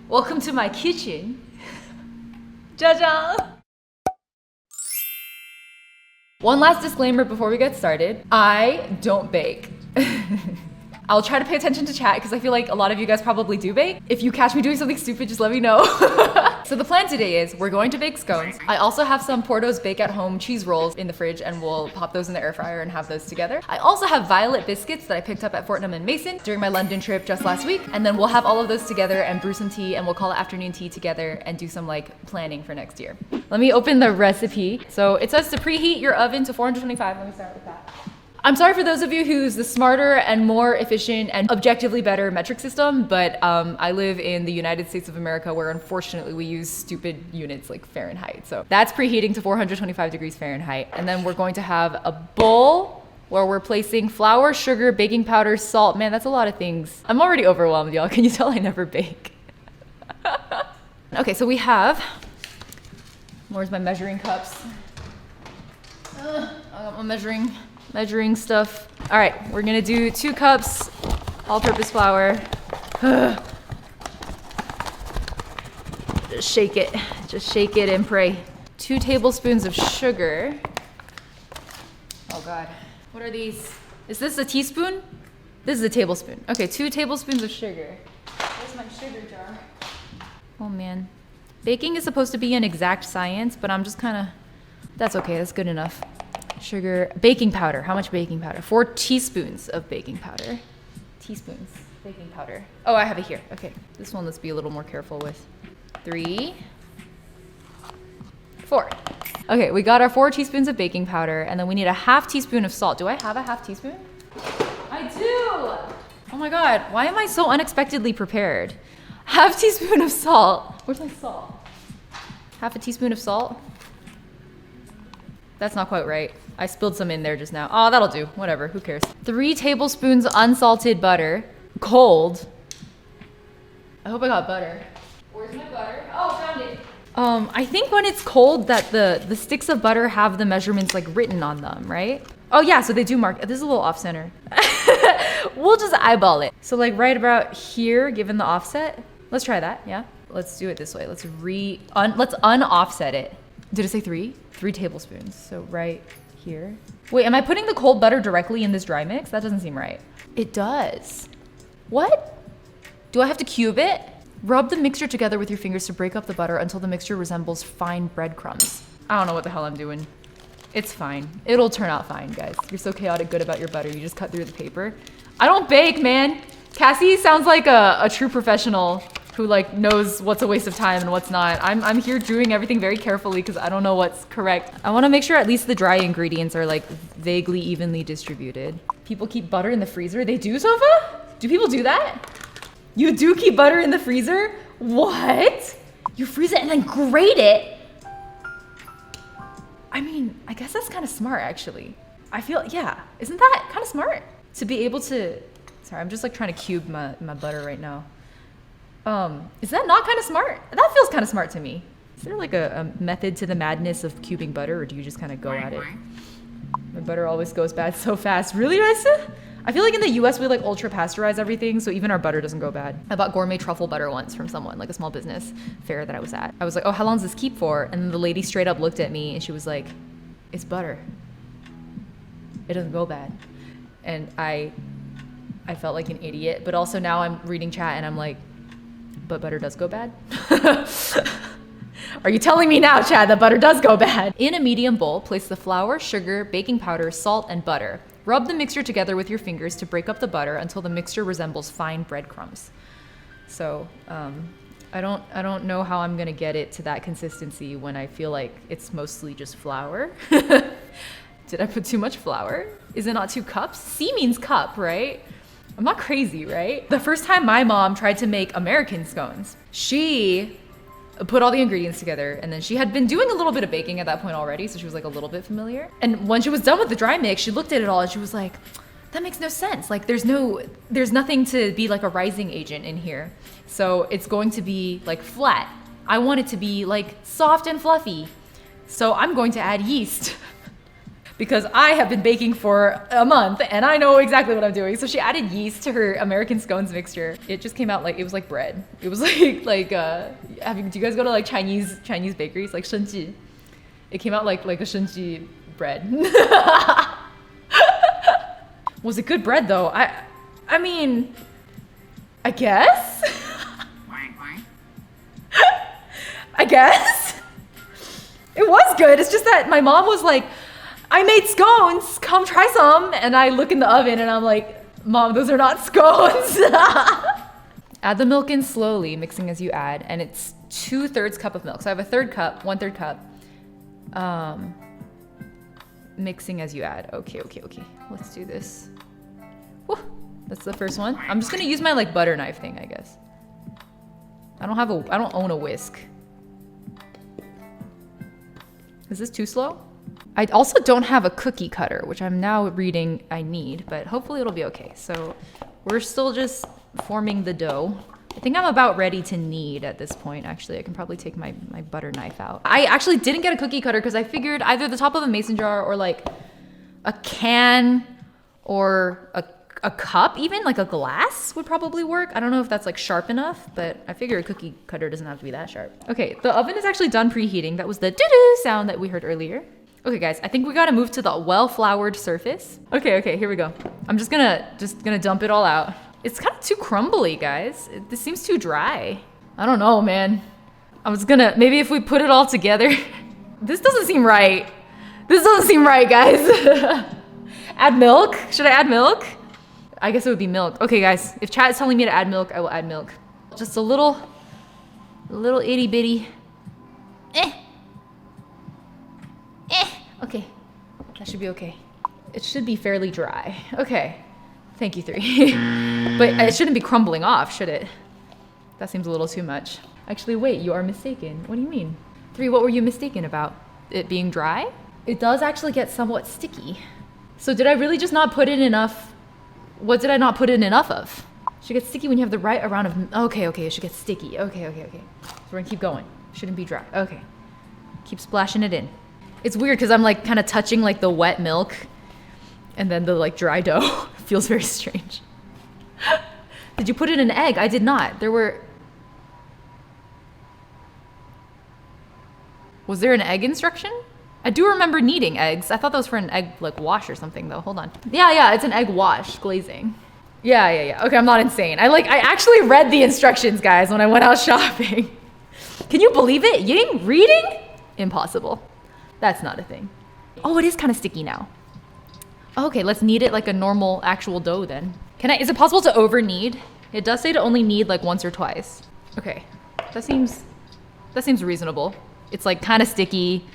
Welcome to my kitchen. Jaja! One last disclaimer before we get started. I don't bake. I'll try to pay attention to chat because I feel like a lot of you guys probably do bake. If you catch me doing something stupid, just let me know. So the plan today is we're going to bake scones. I also have some Porto's bake at home cheese rolls in the fridge and we'll pop those in the air fryer and have those together. I also have violet biscuits that I picked up at Fortnum and Mason during my London trip just last week. And then we'll have all of those together and brew some tea and we'll call it afternoon tea together and do some like planning for next year. Let me open the recipe. So it says to preheat your oven to 425. Let me start with that. I'm sorry for those of you who use the smarter and more efficient and objectively better metric system, but I live in the United States of America where unfortunately we use stupid units like Fahrenheit. So that's preheating to 425 degrees Fahrenheit. And then we're going to have a bowl where we're placing flour, sugar, baking powder, salt. Man, that's a lot of things. I'm already overwhelmed, y'all. Can you tell I never bake? Okay, so we have, where's my measuring cups? I got my measuring stuff. All right, we're gonna do 2 cups all-purpose flour. Just shake it and pray. 2 tablespoons of sugar. Oh God, what are these? Is this a teaspoon? This is a tablespoon. Okay, 2 tablespoons of sugar. Where's my sugar jar? Oh man. Baking is supposed to be an exact science, but I'm just kinda, that's okay, that's good enough. Sugar, baking powder. How much baking powder? 4 teaspoons of baking powder. Teaspoons, baking powder. Oh, I have it here. Okay, this one let's be a little more careful with. 3, 4. Okay, we got our 4 teaspoons of baking powder, and then we need a ½ teaspoon of salt. Do I have a ½ teaspoon? I do! Oh my God, why am I so unexpectedly prepared? ½ teaspoon of salt. Where's my salt? ½ teaspoon of salt? That's not quite right. I spilled some in there just now. Oh, that'll do. Whatever, who cares? 3 tablespoons unsalted butter. Cold. I hope I got butter. Where's my butter? Oh, found it. I think when it's cold that the sticks of butter have the measurements like written on them, right? Oh yeah, so they do mark. This is a little off center. We'll just eyeball it. So like right about here, given the offset. Let's try that, yeah? Let's do it this way. Let's un-offset it. Did it say 3? 3 tablespoons, so right here. Wait, am I putting the cold butter directly in this dry mix? That doesn't seem right. It does. What? Do I have to cube it? Rub the mixture together with your fingers to break up the butter until the mixture resembles fine breadcrumbs. I don't know what the hell I'm doing. It's fine. It'll turn out fine, guys. You're so chaotic good about your butter. You just cut through the paper. I don't bake, man. Cassie sounds like a true professional who like knows what's a waste of time and what's not. I'm here doing everything very carefully because I don't know what's correct. I want to make sure at least the dry ingredients are like vaguely evenly distributed. People keep butter in the freezer. They do, Sofa? Do people do that? You do keep butter in the freezer? What? You freeze it and then grate it? I mean, I guess that's kind of smart actually. I feel, yeah, isn't that kind of smart? To be able to, sorry, I'm just like trying to cube my butter right now. Is that not kind of smart? That feels kind of smart to me. Is there like a method to the madness of cubing butter, or do you just kind of go at it? My butter always goes bad so fast. Really, Raisa? I feel like in the US we like ultra pasteurize everything, so even our butter doesn't go bad. I bought gourmet truffle butter once from someone, like a small business fair that I was at. I was like, oh, how long does this keep for? And then the lady straight up looked at me and she was like, it's butter. It doesn't go bad. And I felt like an idiot, but also now I'm reading chat and I'm like, but butter does go bad? Are you telling me now, Chad, that butter does go bad? In a medium bowl, place the flour, sugar, baking powder, salt, and butter. Rub the mixture together with your fingers to break up the butter until the mixture resembles fine breadcrumbs. So, I don't know how I'm gonna get it to that consistency when I feel like it's mostly just flour. Did I put too much flour? Is it not 2 cups? C means cup, right? I'm not crazy, right? The first time my mom tried to make American scones, she put all the ingredients together and then she had been doing a little bit of baking at that point already, so she was like a little bit familiar. And when she was done with the dry mix, she looked at it all and she was like, that makes no sense. Like there's nothing to be like a rising agent in here. So it's going to be like flat. I want it to be like soft and fluffy. So I'm going to add yeast. because I have been baking for a month and I know exactly what I'm doing. So she added yeast to her American scones mixture. It just came out like, it was like bread. It was like do you guys go to like Chinese bakeries, like shenji? It came out like a shenji bread. Was it good bread though? I mean, I guess. I guess. It was good. It's just that my mom was like, I made scones, come try some. And I look in the oven and I'm like, Mom, those are not scones. Add the milk in slowly, mixing as you add. And it's 2/3 cup of milk. So I have a third cup, 1/3 cup. Mixing as you add. Okay. Let's do this. Whew. That's the first one. I'm just gonna use my like butter knife thing, I guess. I don't own a whisk. Is this too slow? I also don't have a cookie cutter, which I'm now reading I need, but hopefully it'll be okay. So we're still just forming the dough. I think I'm about ready to knead at this point. Actually, I can probably take my butter knife out. I actually didn't get a cookie cutter because I figured either the top of a mason jar or like a can or a cup, even like a glass would probably work. I don't know if that's like sharp enough, but I figure a cookie cutter doesn't have to be that sharp. Okay, the oven is actually done preheating. That was the doo-doo sound that we heard earlier. Okay guys, I think we gotta move to the well-floured surface. Okay, here we go. I'm just gonna dump it all out. It's kind of too crumbly, guys. This seems too dry. I don't know, man. Maybe if we put it all together. This doesn't seem right. This doesn't seem right, guys. Add milk? Should I add milk? I guess it would be milk. Okay, guys, if chat is telling me to add milk, I will add milk. Just a little itty bitty. Okay, that should be okay. It should be fairly dry. Okay, thank you, 3. But it shouldn't be crumbling off, should it? That seems a little too much. Actually, wait, you are mistaken. What do you mean? 3, what were you mistaken about? It being dry? It does actually get somewhat sticky. So did I really just not put in enough? What did I not put in enough of? It should get sticky when you have the right amount of, okay, it should get sticky. Okay. So we're gonna keep going. Shouldn't be dry. Okay. Keep splashing it in. It's weird because I'm like kind of touching like the wet milk and then the like dry dough. Feels very strange. Did you put in an egg? I did not. Was there an egg instruction? I do remember needing eggs. I thought that was for an egg like wash or something though. Hold on. Yeah, it's an egg wash glazing. Yeah. Okay, I'm not insane. I actually read the instructions, guys, when I went out shopping. Can you believe it? Ying reading? Impossible. That's not a thing. Oh, it is kind of sticky now. Okay, let's knead it like a normal actual dough then. Is it possible to over knead? It does say to only knead like once or twice. Okay, that seems reasonable. It's like kind of sticky,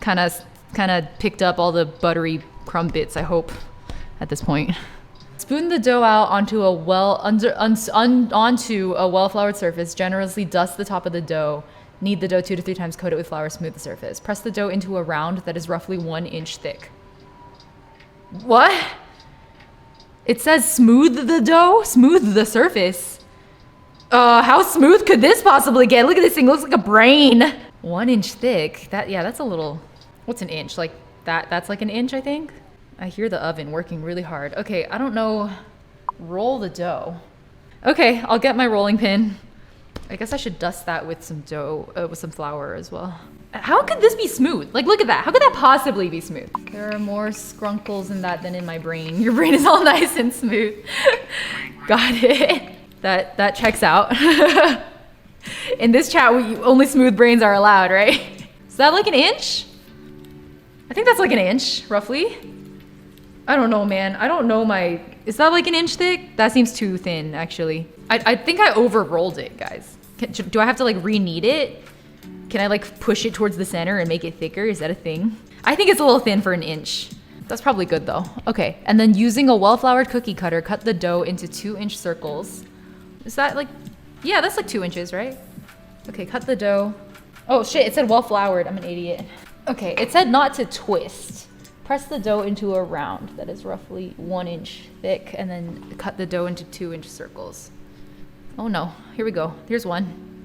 kind of picked up all the buttery crumb bits, I hope, at this point. Spoon the dough out onto a well-floured surface. Generously dust the top of the dough. Knead the dough 2 to 3 times, coat it with flour, smooth the surface. Press the dough into a round that is roughly 1 inch thick. What? It says smooth the dough? Smooth the surface. How smooth could this possibly get? Look at this thing, it looks like a brain. 1 inch thick, that's a little, what's an inch? Like that's like an inch, I think? I hear the oven working really hard. Okay, I don't know, roll the dough. Okay, I'll get my rolling pin. I guess I should dust that with some dough, with some flour as well. How could this be smooth? Like, look at that. How could that possibly be smooth? There are more scrunkles in that than in my brain. Your brain is all nice and smooth. Got it. That checks out. In this chat, only smooth brains are allowed, right? Is that like an inch? I think that's like an inch, roughly. I don't know, man. I don't know is that like an inch thick? That seems too thin, actually. I think I over-rolled it, guys. Do I have to like re-knead it? Can I like push it towards the center and make it thicker? Is that a thing? I think it's a little thin for an inch. That's probably good though. Okay, and then using a well-floured cookie cutter, cut the dough into 2-inch circles. Is that like, yeah, that's like 2 inches, right? Okay, cut the dough. Oh shit, it said well-floured, I'm an idiot. Okay, it said not to twist. Press the dough into a round that is roughly 1 inch thick and then cut the dough into 2-inch circles. Oh no, here we go. Here's one.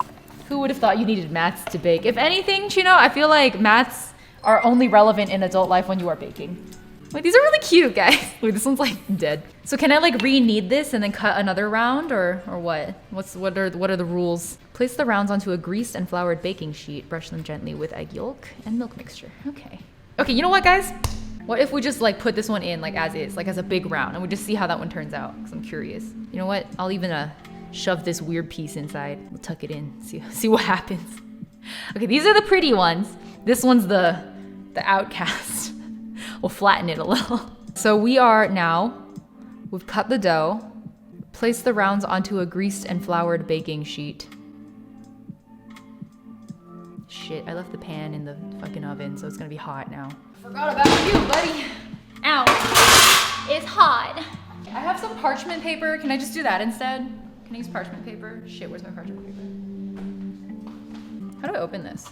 Who would have thought you needed mats to bake? If anything, Chino, I feel like mats are only relevant in adult life when you are baking. Wait, these are really cute, guys. Wait, this one's like dead. So can I like re-knead this and then cut another round or what? What are the rules? Place the rounds onto a greased and floured baking sheet. Brush them gently with egg yolk and milk mixture. Okay. Okay, you know what, guys? What if we just like put this one in like as is, like as a big round, and we just see how that one turns out? Because I'm curious. You know what? I'll even shove this weird piece inside. We'll tuck it in. See what happens. Okay, these are the pretty ones. This one's the outcast. We'll flatten it a little. So we've cut the dough, place the rounds onto a greased and floured baking sheet. Shit, I left the pan in the fucking oven, so it's gonna be hot now. Forgot about you, buddy. Ow, it's hot. I have some parchment paper. Can I just do that instead? Can I use parchment paper? Shit, where's my parchment paper? How do I open this?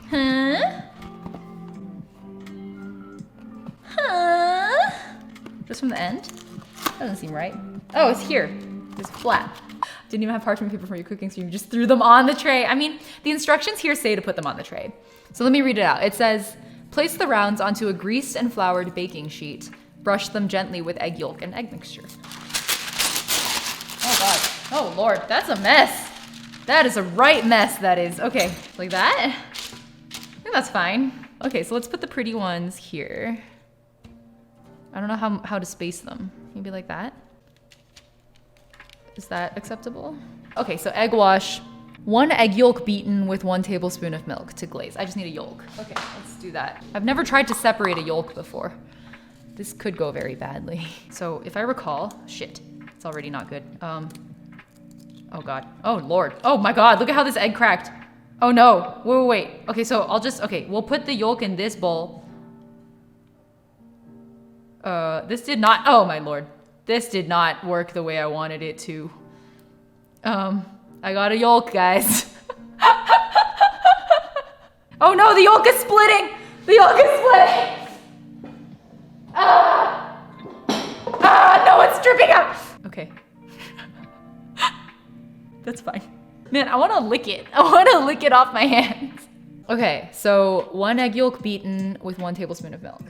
Huh? Just from the end? Doesn't seem right. Oh, it's here. It's flat. Didn't even have parchment paper for your cooking, so you just threw them on the tray. I mean, the instructions here say to put them on the tray. So let me read it out. It says, place the rounds onto a greased and floured baking sheet. Brush them gently with egg yolk and egg mixture. Oh God. Oh Lord, that's a mess. That is a right mess, that is. Okay, like that? I think that's fine. Okay, so let's put the pretty ones here. I don't know how to space them. Maybe like that? Is that acceptable? Okay, so egg wash. 1 egg yolk beaten with 1 tablespoon of milk to glaze. I just need a yolk. Okay, let's do that. I've never tried to separate a yolk before. This could go very badly. So if I recall, shit, it's already not good. Oh God, oh Lord. Oh my God, look at how this egg cracked. Oh no, wait. Okay, so we'll put the yolk in this bowl. This did not, oh my Lord. This did not work the way I wanted it to. I got a yolk, guys. Oh no, the yolk is splitting! The yolk is splitting! No, it's dripping out! Okay. That's fine. Man, I wanna lick it. I wanna lick it off my hands. Okay, so 1 egg yolk beaten with 1 tablespoon of milk.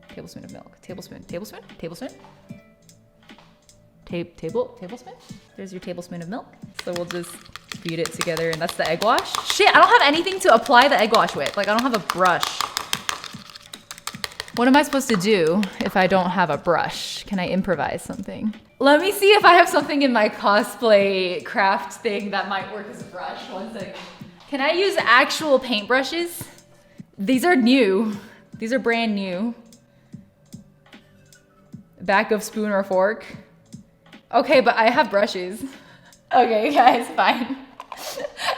Tablespoon of milk. Tablespoon. Tablespoon? Tablespoon? Tablespoon? There's your tablespoon of milk. So we'll just beat it together, and that's the egg wash. Shit, I don't have anything to apply the egg wash with. Like, I don't have a brush. What am I supposed to do if I don't have a brush? Can I improvise something? Let me see if I have something in my cosplay craft thing that might work as a brush. 1 second. Can I use actual paintbrushes? These are new. These are brand new. Back of spoon or fork. Okay, but I have brushes. Okay, guys, fine.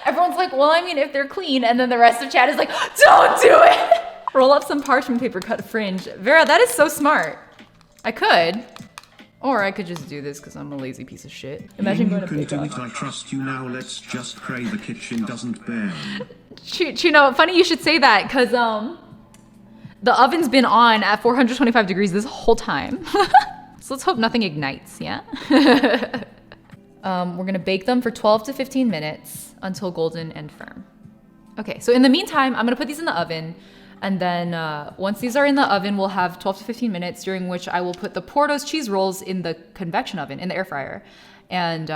Everyone's like, well, I mean, if they're clean, and then the rest of chat is like, don't do it! Roll up some parchment paper, cut fringe. Vera, that is so smart. I could. Or I could just do this because I'm a lazy piece of shit. Imagine going to You can do it, I trust you now, let's just pray the kitchen doesn't burn. Chino, funny you should say that, because the oven's been on at 425 degrees this whole time. So let's hope nothing ignites, yeah? We're gonna bake them for 12 to 15 minutes until golden and firm. Okay, so in the meantime, I'm gonna put these in the oven, and then once these are in the oven, we'll have 12 to 15 minutes, during which I will put the Porto's cheese rolls in the convection oven, in the air fryer, and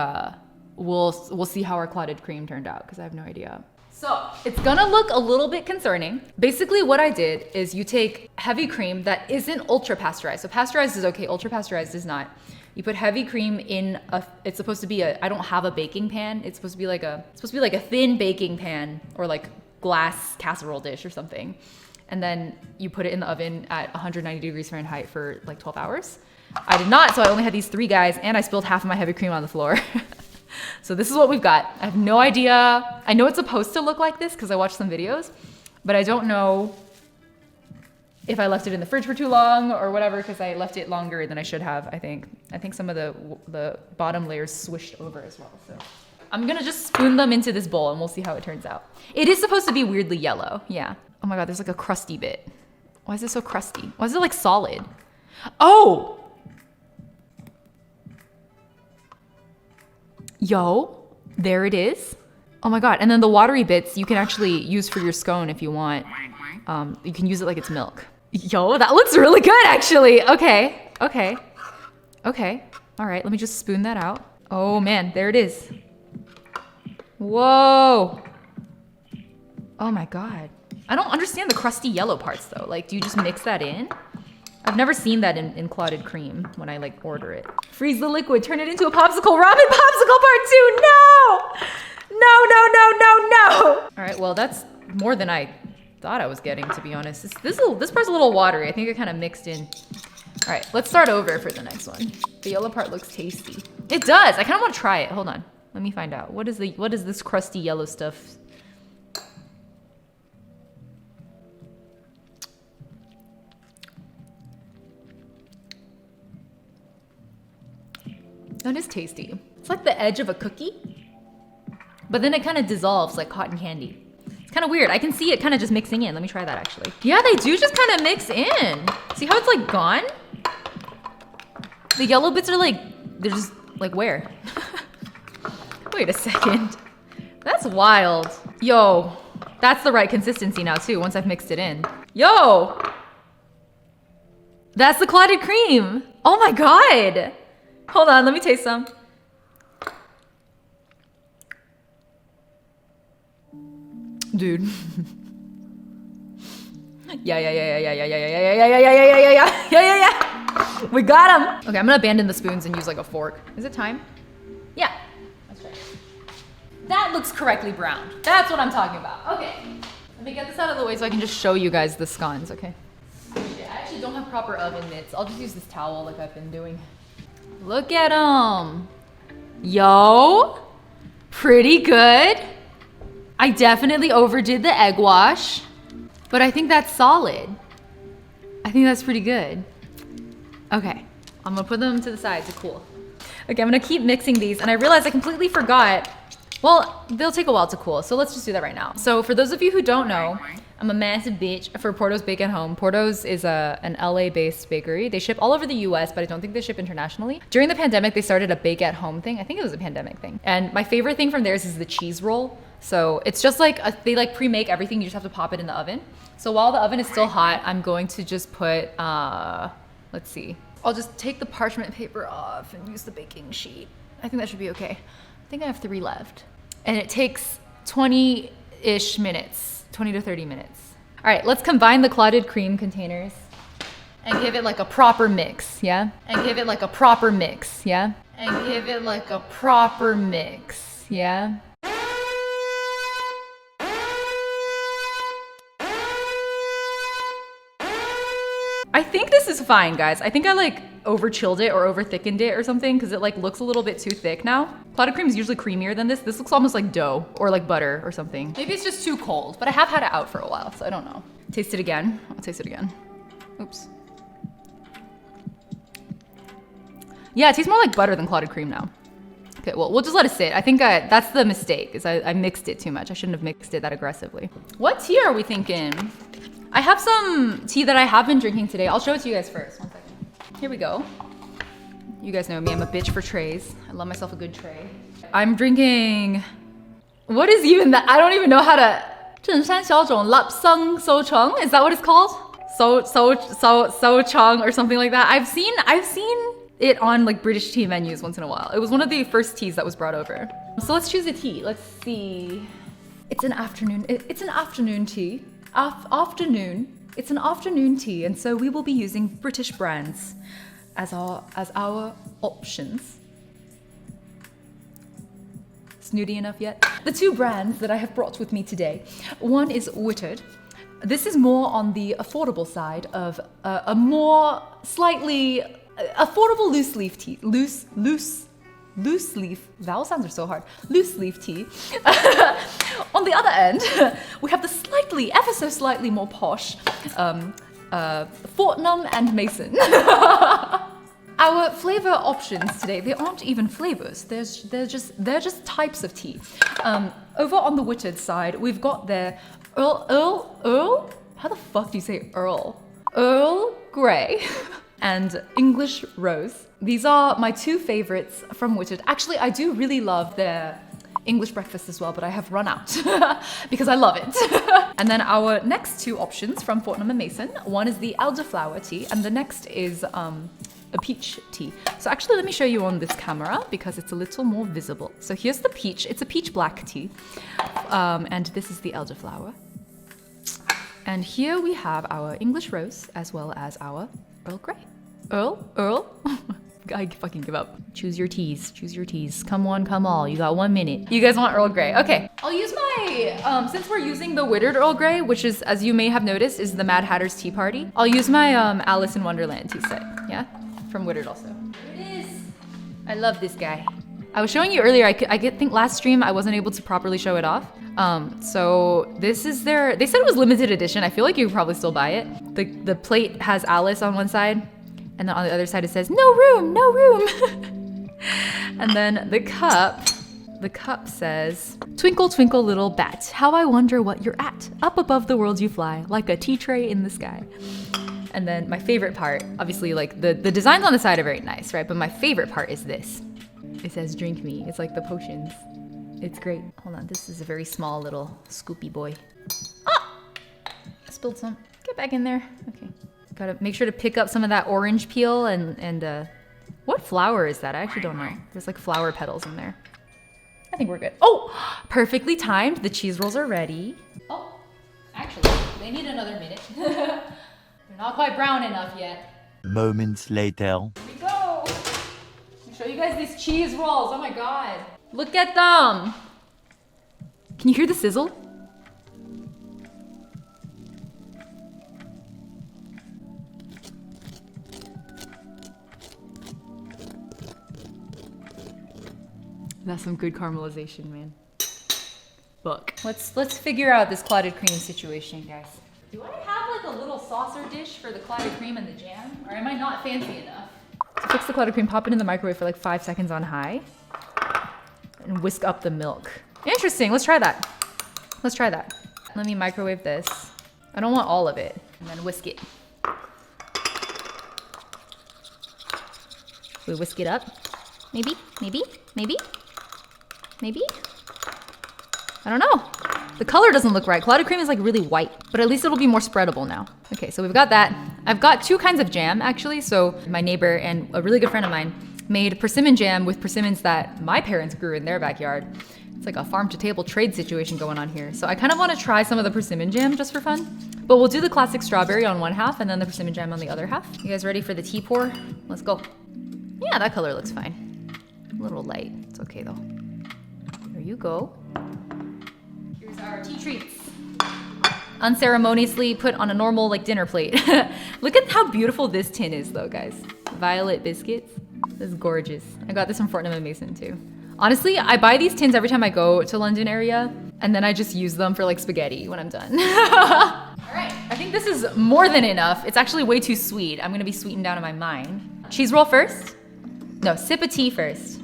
we'll see how our clotted cream turned out, because I have no idea. So it's gonna look a little bit concerning. Basically what I did is you take heavy cream that isn't ultra pasteurized. So pasteurized is okay, ultra pasteurized is not. You put heavy cream in it's supposed to be I don't have a baking pan. It's supposed to be like a thin baking pan, or like glass casserole dish or something. And then you put it in the oven at 190 degrees Fahrenheit for like 12 hours. I did not, so I only had these 3 guys, and I spilled half of my heavy cream on the floor. So this is what we've got. I have no idea. I know it's supposed to look like this because I watched some videos, but I don't know if I left it in the fridge for too long or whatever, because I left it longer than I should have, I think. I think some of the bottom layers swished over as well. So I'm gonna just spoon them into this bowl and we'll see how it turns out. It is supposed to be weirdly yellow, yeah. Oh my God, there's like a crusty bit. Why is it so crusty? Why is it like solid? Oh! Yo, there it is. Oh my God. And then the watery bits you can actually use for your scone if you want. You can use it like it's milk. Yo, that looks really good actually. Okay. Okay. Okay. All right. Let me just spoon that out. Oh man, there it is. Whoa. Oh my God. I don't understand the crusty yellow parts though. Like, do you just mix that in? I've never seen that in clotted cream when I like order it. Freeze the liquid, turn it into a popsicle. Ramen popsicle part 2. No! No, no, no, no, no. All right, well, that's more than I thought I was getting, to be honest. This part's a little watery. I think it kind of mixed in. All right, let's start over for the next one. The yellow part looks tasty. It does. I kind of want to try it. Hold on. Let me find out. What is this crusty yellow stuff? That is tasty. It's like the edge of a cookie, but then it kind of dissolves like cotton candy. It's kind of weird. I can see it kind of just mixing in. Let me try that actually. Yeah, they do just kind of mix in. See how it's like gone? The yellow bits are like, they're just like where? Wait a second. That's wild. Yo, that's the right consistency now too, once I've mixed it in. Yo! That's the clotted cream. Oh my God. Hold on, let me taste some. Dude. Yeah. We got him. Okay, I'm gonna abandon the spoons and use like a fork. Is it time? Yeah. Let's try. That looks correctly browned. That's what I'm talking about. Okay. Let me get this out of the way so I can just show you guys the scones, okay? I actually don't have proper oven mitts. I'll just use this towel like I've been doing. Look at them. Yo, pretty good. I definitely overdid the egg wash, but I think that's solid. I think that's pretty good. Okay, I'm gonna put them to the side to cool. Okay, I'm gonna keep mixing these, and I realized I completely forgot. Well, they'll take a while to cool, so let's just do that right now. So for those of you who don't know, I'm a massive bitch for Porto's Bake at Home. Porto's is an LA-based bakery. They ship all over the US, but I don't think they ship internationally. During the pandemic, they started a bake at home thing. I think it was a pandemic thing. And my favorite thing from theirs is the cheese roll. So it's just like, they like pre-make everything. You just have to pop it in the oven. So while the oven is still hot, I'm going to just put, let's see. I'll just take the parchment paper off and use the baking sheet. I think that should be okay. I think I have 3 left. And it takes 20-ish minutes, 20 to 30 minutes. All right, let's combine the clotted cream containers and give it like a proper mix, yeah? And give it like a proper mix, yeah? And give it like a proper mix, yeah? I think this is fine, guys. I think I like over chilled it or over thickened it or something because it like looks a little bit too thick now. Clotted cream is usually creamier than this. This looks almost like dough or like butter or something. Maybe it's just too cold, but I have had it out for a while, so I don't know. Taste it again. I'll taste it again. Oops. Yeah, it tastes more like butter than clotted cream now. Okay, well, we'll just let it sit. I think that's the mistake, is I mixed it too much. I shouldn't have mixed it that aggressively. What tea are we thinking? I have some tea that I have been drinking today. I'll show it to you guys first. 1 second. Here we go. You guys know me, I'm a bitch for trays. I love myself a good tray. I'm drinking, what is even that? I don't even know how to, 正山小种 lapsang so chong, is that what it's called? So chong or something like that. I've seen it on like British tea menus once in a while. It was one of the first teas that was brought over. So let's choose a tea. Let's see. It's an afternoon tea. It's an afternoon tea, and so we will be using British brands as our options. Snooty enough yet? The 2 brands that I have brought with me today. One is Wonderland. This is more on the affordable side of a more slightly affordable loose leaf tea. Loose leaf, vowel sounds are so hard. Loose leaf tea. On the other end, we have the ever so slightly more posh, Fortnum and Mason. Our flavor options today, they aren't even flavors. They're just types of tea. Over on the Wonderland side, we've got their Earl? How the fuck do you say Earl? Earl Grey and English Rose. These are my 2 favorites from Wonderland. Actually, I do really love their English breakfast as well, but I have run out because I love it. And then our next two options from Fortnum & Mason, one is the elderflower tea and the next is a peach tea. So actually let me show you on this camera because it's a little more visible. So here's the peach, it's a peach black tea. And this is the elderflower. And here we have our English rose as well as our Earl Grey. Earl? I fucking give up. Choose your teas, choose your teas. Come one, come all, you got 1 minute. You guys want Earl Grey, okay. I'll use my, since we're using the Whittered Earl Grey, which is, as you may have noticed, is the Mad Hatter's Tea Party. I'll use my Alice in Wonderland tea set, yeah? From Whittered also. Here it is. I love this guy. I was showing you earlier, I think last stream I wasn't able to properly show it off. So this is their, they said it was limited edition. I feel like you could probably still buy it. The plate has Alice on one side, and then on the other side it says, no room, no room. And then the cup says, twinkle, twinkle, little bat, how I wonder what you're at. Up above the world you fly, like a tea tray in the sky. And then my favorite part, obviously like the designs on the side are very nice, right? But my favorite part is this. It says drink me. It's like the potions. It's great. Hold on, this is a very small little scoopy boy. Ah! I spilled some. Get back in there. Okay. Gotta make sure to pick up some of that orange peel and what flower is that? I actually don't know. There's like flower petals in there. I think we're good. Oh, perfectly timed. The cheese rolls are ready. Oh, actually, they need another minute. They're not quite brown enough yet. Moments later. Here we go. Let me show you guys these cheese rolls. Oh my God. Look at them. Can you hear the sizzle? That's some good caramelization, man. Look, let's figure out this clotted cream situation, guys. Do I have like a little saucer dish for the clotted cream and the jam? Or am I not fancy enough? To fix the clotted cream, pop it in the microwave for like 5 seconds on high. And whisk up the milk. Interesting, let's try that. Let's try that. Let me microwave this. I don't want all of it. And then whisk it. We whisk it up. Maybe, maybe, maybe, maybe. I don't know. The color doesn't look right. Clotted cream is like really white, but at least it'll be more spreadable now. Okay, so we've got that. I've got 2 kinds of jam actually. So my neighbor and a really good friend of mine made persimmon jam with persimmons that my parents grew in their backyard. It's like a farm to table trade situation going on here. So I kind of want to try some of the persimmon jam just for fun, but we'll do the classic strawberry on one half and then the persimmon jam on the other half. You guys ready for the tea pour? Let's go. Yeah, that color looks fine. A little light, it's okay though. There you go. Here's our tea treats. Unceremoniously put on a normal like dinner plate. Look at how beautiful this tin is though, guys. Violet biscuits. This is gorgeous. I got this from Fortnum & Mason too. Honestly, I buy these tins every time I go to London area and then I just use them for like spaghetti when I'm done. All right, I think this is more than enough. It's actually way too sweet. I'm gonna be sweetened down in my mind. Cheese roll first? No, sip of tea first.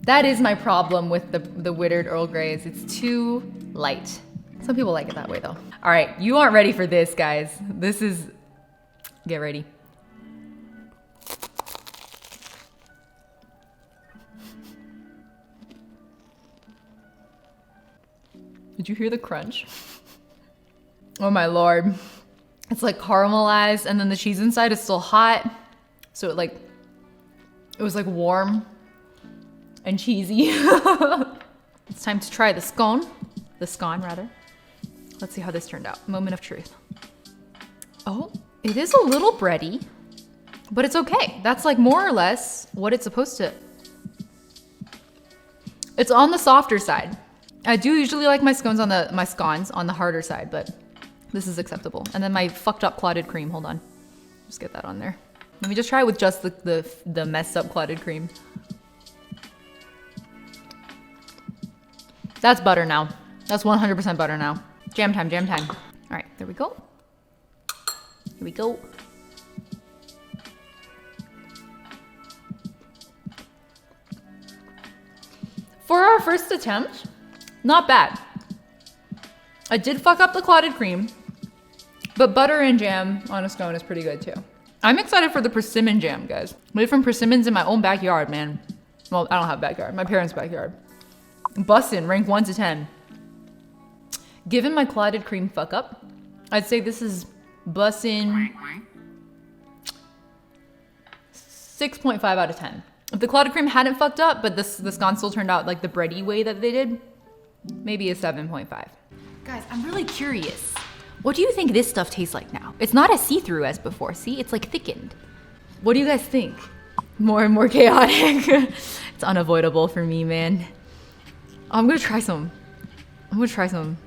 That is my problem with the Whittered Earl Greys. It's too light. Some people like it that way though. All right, you aren't ready for this, guys. This is, get ready. Did you hear the crunch? Oh my Lord. It's like caramelized and then the cheese inside is still hot. So it was like warm and cheesy. It's time to try the scone. The scone rather. Let's see how this turned out. Moment of truth. Oh, it is a little bready, but it's okay. That's like more or less what it's supposed to. It's on the softer side. I do usually like my scones on my scones on the harder side, but this is acceptable. And then my fucked up clotted cream, hold on. Just get that on there. Let me just try it with just the messed up clotted cream. That's butter now. That's 100% butter now. Jam time, jam time. All right, there we go. Here we go. For our first attempt, not bad. I did fuck up the clotted cream, but butter and jam on a scone is pretty good too. I'm excited for the persimmon jam, guys. Made from persimmons in my own backyard, man. Well, I don't have a backyard. My parents' backyard. Bussin', rank 1 to 10. Given my clotted cream fuck up, I'd say this is bussin' 6.5 out of 10. If the clotted cream hadn't fucked up, but the scones still turned out like the bready way that they did, maybe a 7.5. Guys, I'm really curious. What do you think this stuff tastes like now? It's not as see-through as before, see? It's like thickened. What do you guys think? More and more chaotic. It's unavoidable for me, man. I'm gonna try some. I'm gonna try some.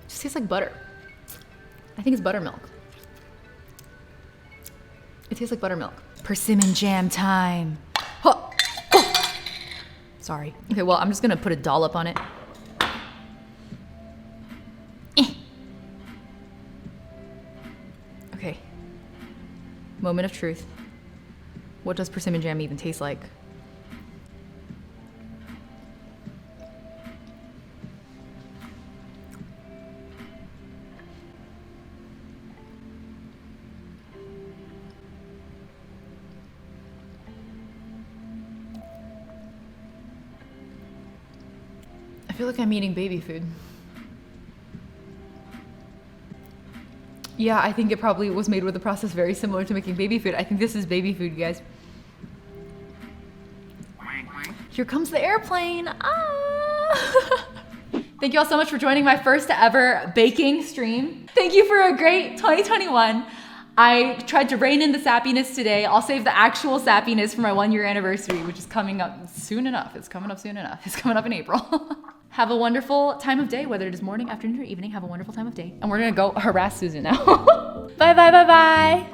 Just tastes like butter. I think it's buttermilk. It tastes like buttermilk. Persimmon jam time. Huh. Oh. Sorry. Okay, well, I'm just gonna put a dollop on it. Okay. Moment of truth. What does persimmon jam even taste like? I feel like I'm eating baby food. Yeah, I think it probably was made with a process very similar to making baby food. I think this is baby food, guys. Here comes the airplane. Ah! Thank you all so much for joining my first ever baking stream. Thank you for a great 2021. I tried to rein in the sappiness today. I'll save the actual sappiness for my 1-year anniversary, which is coming up soon enough. It's coming up soon enough. It's coming up in April. Have a wonderful time of day, whether it is morning, afternoon, or evening. Have a wonderful time of day. And we're gonna go harass Susan now. Bye, bye, bye, bye.